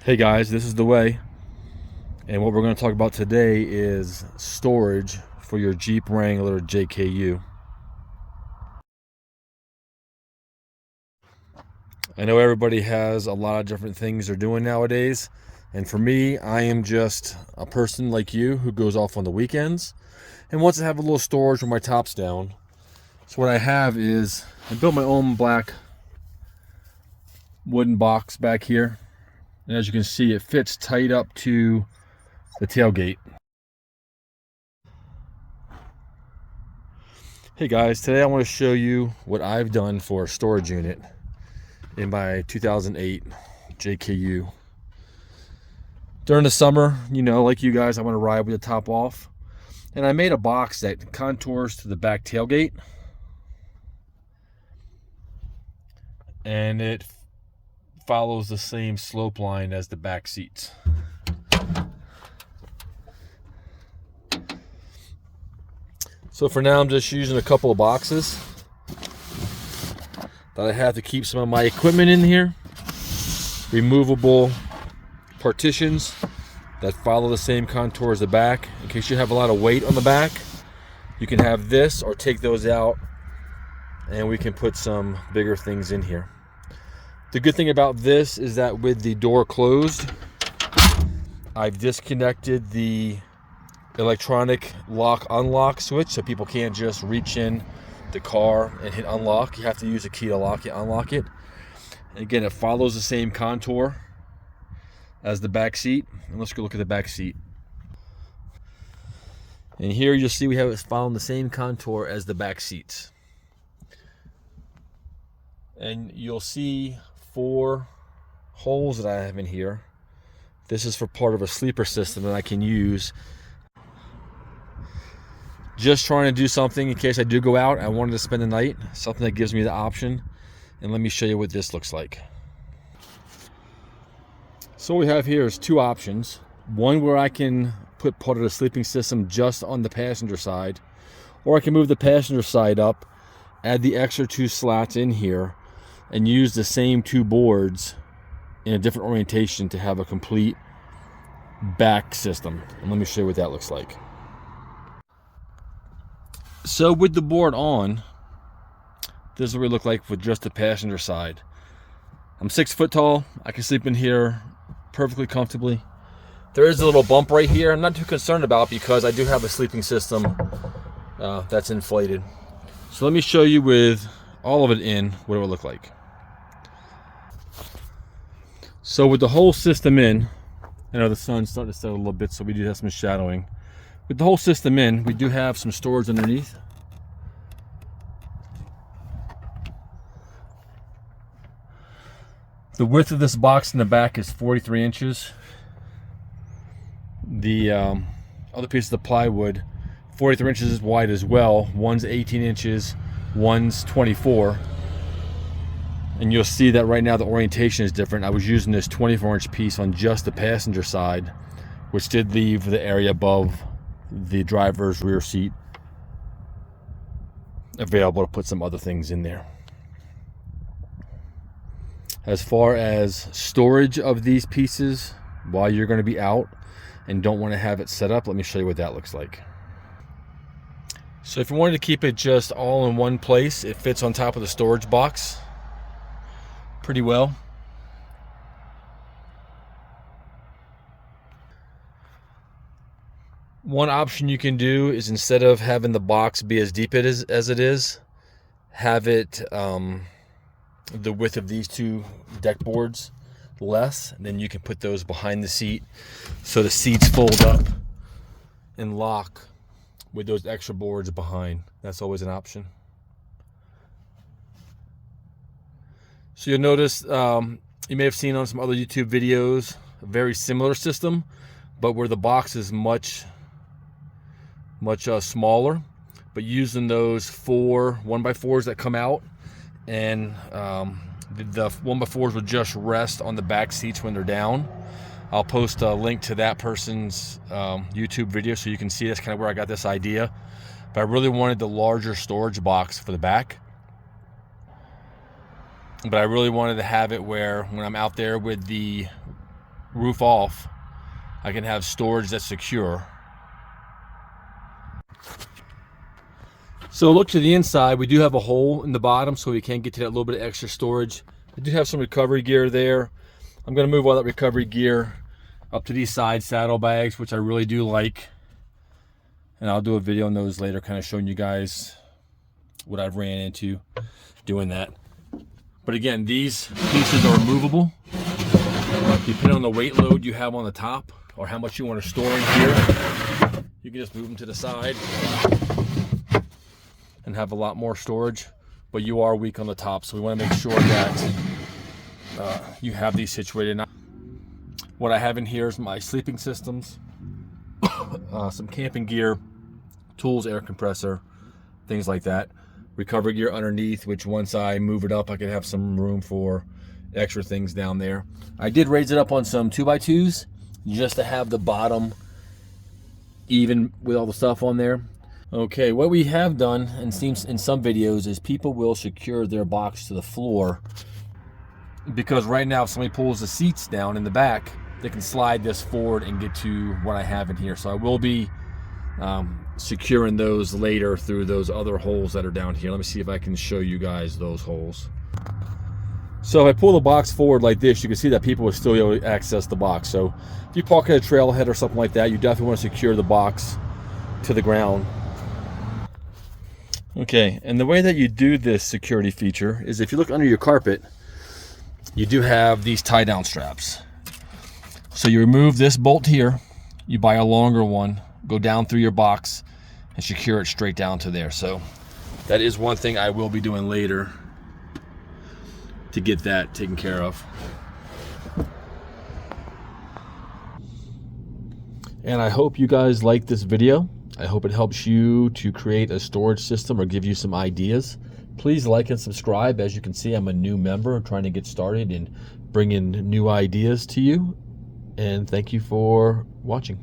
Hey guys, this is the way, and what we're going to talk about today is storage for your Jeep Wrangler JKU. I know everybody has a lot of different things they're doing nowadays, and for me, I am just a person like you who goes off on the weekends and wants to have a little storage with my tops down. So what I have is I built my own black wooden box back here, and as you can see, it fits tight up to the tailgate. Hey guys, today I want to show you what I've done for a storage unit in my 2008 JKU. During the summer, like you guys, I want to ride with the top off. And I made a box that contours to the back tailgate. And it follows the same slope line as the back seats. So for now, I'm just using a couple of boxes that I have to keep some of my equipment in here. Removable partitions that follow the same contour as the back. In case you have a lot of weight on the back, you can have this or take those out and we can put some bigger things in here. The good thing about this is that with the door closed, I've disconnected the electronic lock unlock switch so people can't just reach in the car and hit unlock. You have to use a key to lock it, unlock it. And again, it follows the same contour as the back seat. And let's go look at the back seat. And here you'll see we have it following the same contour as the back seats. And you'll see 4 holes that I have in here. This is for part of a sleeper system that I can use. Just trying to do something in case I do go out. I wanted to spend the night, something that gives me the option. And let me show you what this looks like. So what we have here is 2 options. One where I can put part of the sleeping system just on the passenger side, or I can move the passenger side up, add the extra 2 slats in here, and use the same 2 boards in a different orientation to have a complete back system. And let me show you what that looks like. So with the board on, this is what we look like with just the passenger side. I'm 6 foot tall. I can sleep in here perfectly comfortably. There is a little bump right here. I'm not too concerned about because I do have a sleeping system that's inflated. So let me show you with all of it in what it would look like. So with the whole system in, I know the sun's starting to set a little bit, so we do have some shadowing. With the whole system in, we do have some storage underneath. The width of this box in the back is 43 inches. The other pieces of plywood, 43 inches wide as well. One's 18 inches, one's 24. And you'll see that right now the orientation is different. I was using this 24-inch piece on just the passenger side, which did leave the area above the driver's rear seat available to put some other things in there. As far as storage of these pieces while you're going to be out and don't want to have it set up, let me show you what that looks like. So if you wanted to keep it just all in one place, it fits on top of the storage box pretty well. One option you can do is, instead of having the box be as deep as it is, have it the width of these 2 deck boards less, and then you can put those behind the seat so the seats fold up and lock with those extra boards behind. That's always an option. So you'll notice, you may have seen on some other YouTube videos, a very similar system, but where the box is much smaller, but using those 4 1x4s that come out, and the 1x4s would just rest on the back seats when they're down. I'll post a link to that person's YouTube video so you can see that's kind of where I got this idea. But I really wanted the larger storage box for the back. But I really wanted to have it where when I'm out there with the roof off, I can have storage that's secure. So look to the inside, we do have a hole in the bottom so we can get to that little bit of extra storage. I do have some recovery gear there. I'm gonna move all that recovery gear up to these side saddlebags, which I really do like. And I'll do a video on those later, kind of showing you guys what I've ran into doing that. But again, these pieces are movable. Depending on the weight load you have on the top or how much you want to store in here, you can just move them to the side and have a lot more storage, but you are weak on the top, so we want to make sure that you have these situated. What I have in here is my sleeping systems, some camping gear, tools, air compressor, things like that. Recovery gear underneath, which once I move it up, I can have some room for extra things down there. I did raise it up on some 2x2s just to have the bottom even with all the stuff on there. Okay, what we have done, and seems in some videos, is people will secure their box to the floor, because right now if somebody pulls the seats down in the back, they can slide this forward and get to what I have in here. So I will be securing those later through those other holes that are down here. Let me see if I can show you guys those holes. So if I pull the box forward like this, you can see that people will still be able to access the box. So if you park at a trailhead or something like that, you definitely want to secure the box to the ground. Okay, and the way that you do this security feature is if you look under your carpet, you do have these tie down straps. So you remove this bolt here, you buy a longer one, go down through your box and secure it straight down to there. So that is one thing I will be doing later to get that taken care of. And I hope you guys like this video. I hope it helps you to create a storage system or give you some ideas. Please like and subscribe. As you can see, I'm a new member trying to get started and bring in new ideas to you. And thank you for watching.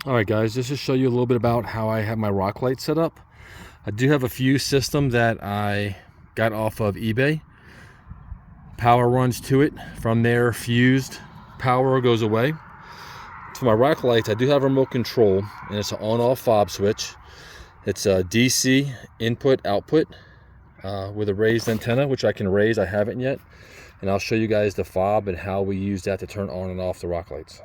All right, guys, just to show you a little bit about how I have my rock light set up. I do have a fuse system that I got off of eBay. Power runs to it. From there, fused power goes away. For my rock lights, I do have a remote control, and it's an on-off fob switch. It's a DC input output with a raised antenna, which I can raise. I haven't yet, and I'll show you guys the fob and how we use that to turn on and off the rock lights.